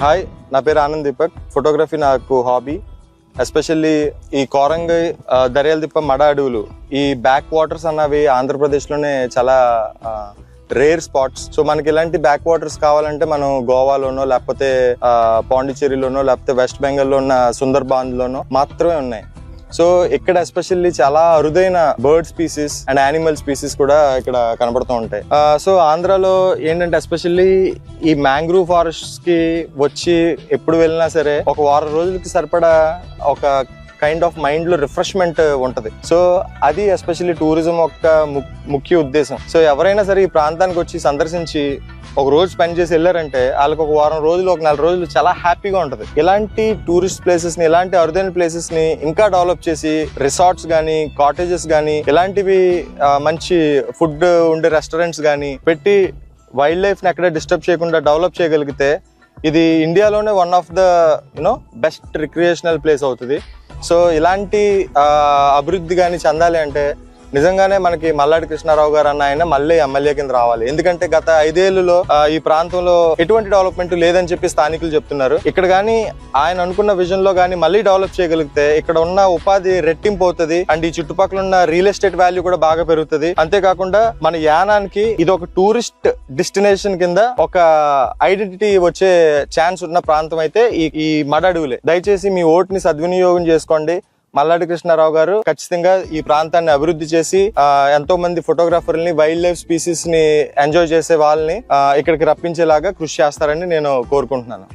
Hi, నా పేరు Anand Deepak. Photography నాకు హాబీ. ఎస్పెషల్లీ ఈ కోరంగి, దర్యాలదిప్ప, మడ అడవులు, ఈ బ్యాక్ వాటర్స్ అన్నవి ఆంధ్రప్రదేశ్లోనే చాలా రేర్ స్పాట్స్. సో మనకి ఇలాంటి బ్యాక్ వాటర్స్ కావాలంటే మనం గోవాలోనో, లేకపోతే పాండిచ్చేరిలోనో, లేకపోతే వెస్ట్ బెంగాల్లో ఉన్న సుందర్బాన్లోనో మాత్రమే ఉన్నాయి. సో ఇక్కడ ఎస్పెషల్లీ చాలా అరుదైన bird species and animal species కూడా ఇక్కడ కనబడుతూ ఉంటాయి. సో ఆంధ్రాలో ఏంటంటే ఎస్పెషల్లీ ఈ మ్యాంగ్రూవ్ ఫారెస్ట్ కి వచ్చి ఎప్పుడు వెళ్ళినా సరే ఒక వారం రోజులకి సరిపడా ఒక కైండ్ ఆఫ్ మైండ్ లో రిఫ్రెష్మెంట్ ఉంటది. సో అది ఎస్పెషల్లీ టూరిజం యొక్క ముఖ్య ఉద్దేశం. సో ఎవరైనా సరే ఈ ప్రాంతానికి వచ్చి సందర్శించి ఒక రోజు స్పెండ్ చేసి వెళ్ళారంటే వాళ్ళకి ఒక వారం రోజులు, ఒక 4 రోజులు చాలా హ్యాపీగా ఉంటది. ఇలాంటి టూరిస్ట్ ప్లేసెస్ ని, ఇలాంటి అరుదైన ప్లేసెస్ ని ఇంకా డెవలప్ చేసి రిసార్ట్స్ గానీ, కాటేజెస్ గానీ, ఇలాంటివి మంచి ఫుడ్ ఉండే రెస్టారెంట్స్ గానీ పెట్టి వైల్డ్ లైఫ్ ని ఎక్కడ డిస్టర్బ్ చేయకుండా డెవలప్ చేయగలిగితే ఇది ఇండియాలోనే one of the best recreational place అవుతుంది. సో ఇలాంటి అభివృద్ధి కానీ చెందాలి అంటే నిజంగానే మనకి మల్లాడి కృష్ణారావు గారు అన్న ఆయన మళ్ళీ ఎమ్మెల్యే కింద రావాలి. ఎందుకంటే గత 5 ఏళ్లలో ఈ ప్రాంతంలో ఎటువంటి డెవలప్మెంట్ లేదని చెప్పి స్థానికులు చెప్తున్నారు. ఇక్కడ కానీ ఆయన అనుకున్న విజన్ లో కానీ మళ్ళీ డెవలప్ చేయగలిగితే ఇక్కడ ఉన్న ఉపాధి రెట్టింపు అవుతుంది అండ్ ఈ చుట్టుపక్కల ఉన్న రియల్ ఎస్టేట్ వాల్యూ కూడా బాగా పెరుగుతుంది. అంతేకాకుండా మన యానానికి ఇది ఒక టూరిస్ట్ డెస్టినేషన్ కింద ఒక ఐడెంటిటీ వచ్చే ఛాన్స్ ఉన్న ప్రాంతం అయితే ఈ మడ అడవులే. దయచేసి మీ ఓటుని సద్వినియోగం చేసుకోండి. మల్లాడి కృష్ణారావు గారు ఖచ్చితంగా ఈ ప్రాంతాన్ని అభివృద్ధి చేసి ఎంతో మంది ఫోటోగ్రాఫర్లని, వైల్డ్ లైఫ్ స్పీసీస్ ని ఎంజాయ్ చేసే వాళ్ళని ఇక్కడికి రప్పించేలాగా కృషి చేస్తారని నేను కోరుకుంటున్నాను.